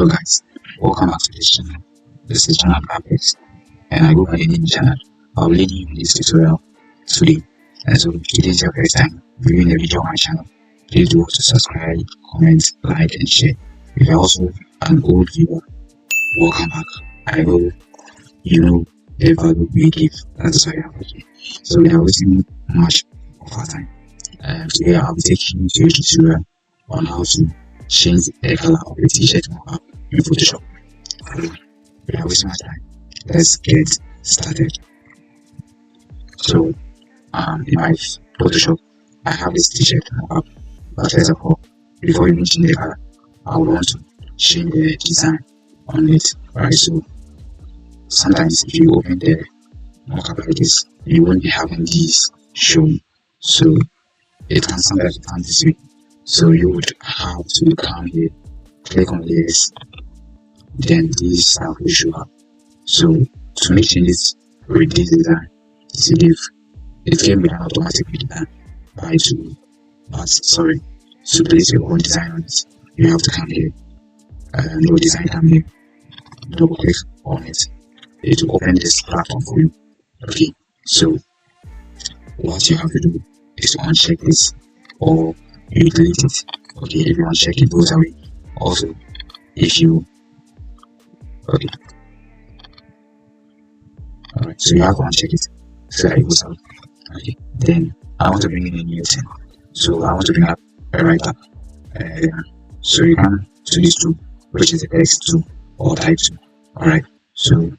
Hello guys, welcome back to this channel. This is janadgraphics and I go by the name Janad. I'll be leading you in this tutorial today. And so if it is your first time viewing a video on my channel, please do also subscribe, comment, like and share. If you're also an old viewer, welcome back. I hope you know the value we give. That's why I'm here. So without wasting much of our time, today I'll be taking you to a tutorial on how to change the color of the t-shirt mockup in Photoshop. Without wasting my time, let's get started. So in my Photoshop, I have this t-shirt mockup, but first of all, before you change the color, I would want to change the design on it. Alright, so sometimes if you open the mockup like this, you won't be having these shown. So it can sometimes come this way. So you would have to come here, click on this, then this stuff will show up. So to make changes with this design, it can be done automatically done by to place your own design on it. You have to come here, no design come here, double click on it. It will open this platform for you. Okay, so what you have to do is to uncheck this or you delete it. Okay, if you uncheck it goes away. Also, if you alright, so you have to uncheck it so that it goes away. Okay, then I want to bring in a new thing. So I want to bring up a writer. So you come to this tool, which is the text tool or type tool. Alright, so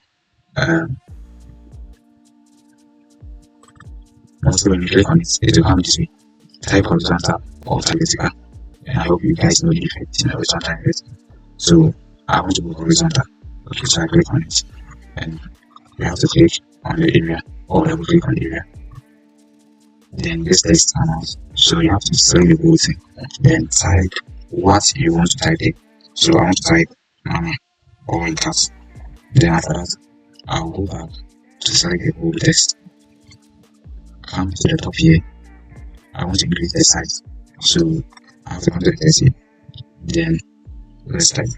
also when you click on it, it will come this way. Type horizontal or type vertical. And I hope you guys know the difference in horizontal and vertical. So I want to go horizontal. Okay, so I click on it. And you have to click on the area or double click on the area. Then this text comes out. So you have to select the whole thing. Then type what you want to type in. So I want to type mama or in caps. Then after that, I'll go back to select the whole text. Come to the top here. I want to increase the size, so I have to come to the text here. Then let's type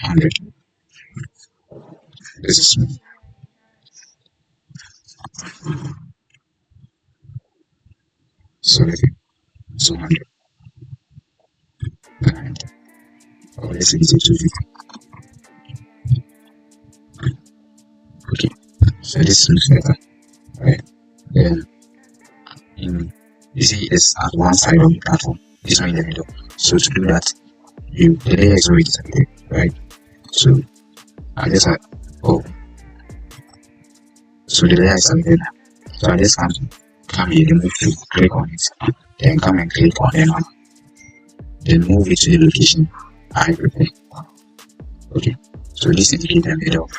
100. This is small. So let's say 200. And let's say 250. Okay, so this looks better, right? Then you see it's at one side of the platform, it's not in the middle. So to do that, the layer is already selected, right? So I just have so the layer is selected now. So I just come here, then move to click on it, then come and click on the number, then move it to the location I prepare. Okay, so this indicates the middle of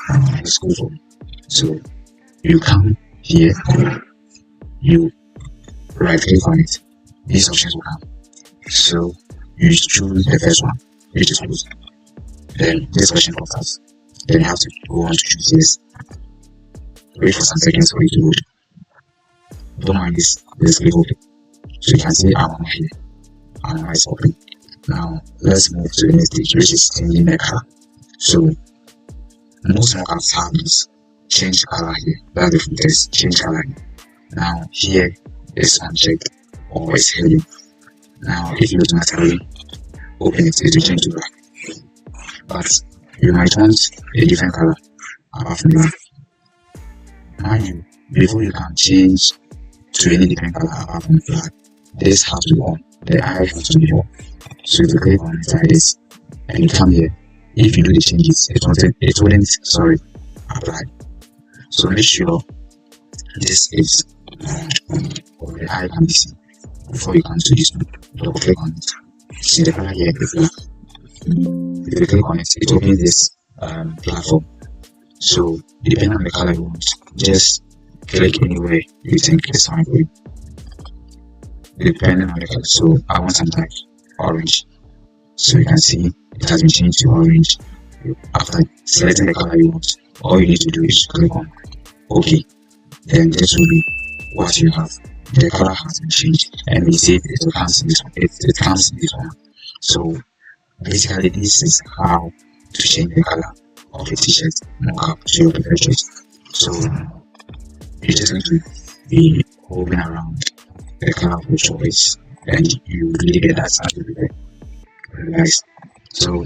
the school form. So you come here, you right click on it, these options will come. So you choose the first one, which is close. Then this option comes out. Then you have to go on to choose this. Wait for some seconds for it to load. Don't mind this click open. So you can see our mama here. Our mama is open. Now let's move to the next stage, which is changing the color. So most mockups have this change color here. That's the filters, change color here. Now here is unchecked or is hidden. Now if you automatically open it, it will change to black. But you might want a different color apart from black. Mind you, before you can change to any different color apart from black, this has to be on. The eye has to be on. So if you click on it like this and you come here, if you do the changes, it wouldn't apply. So make sure this is or the eye can be seen before you come to this one. Double click on it. See the color here is black. If you click on it, it opens this platform. So depending on the color you want, just click anywhere you think is fine for you. Depending on the color. So I want something like orange. So you can see it has been changed to orange. After selecting the color you want, all you need to do is click on OK. Then this will be what you have. The color has been changed, and we see it comes in this one. It comes in this one. So basically, this is how to change the color of a t-shirt mockup to your preferred choice. So you're just going to be hovering around the color of your choice and you really get that sound very nice. So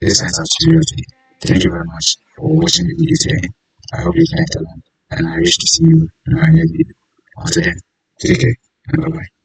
this ends our tutorial today. Thank you very much for watching the video today. I hope you liked it and I wish to see you in my next video. Until then, take care and bye bye.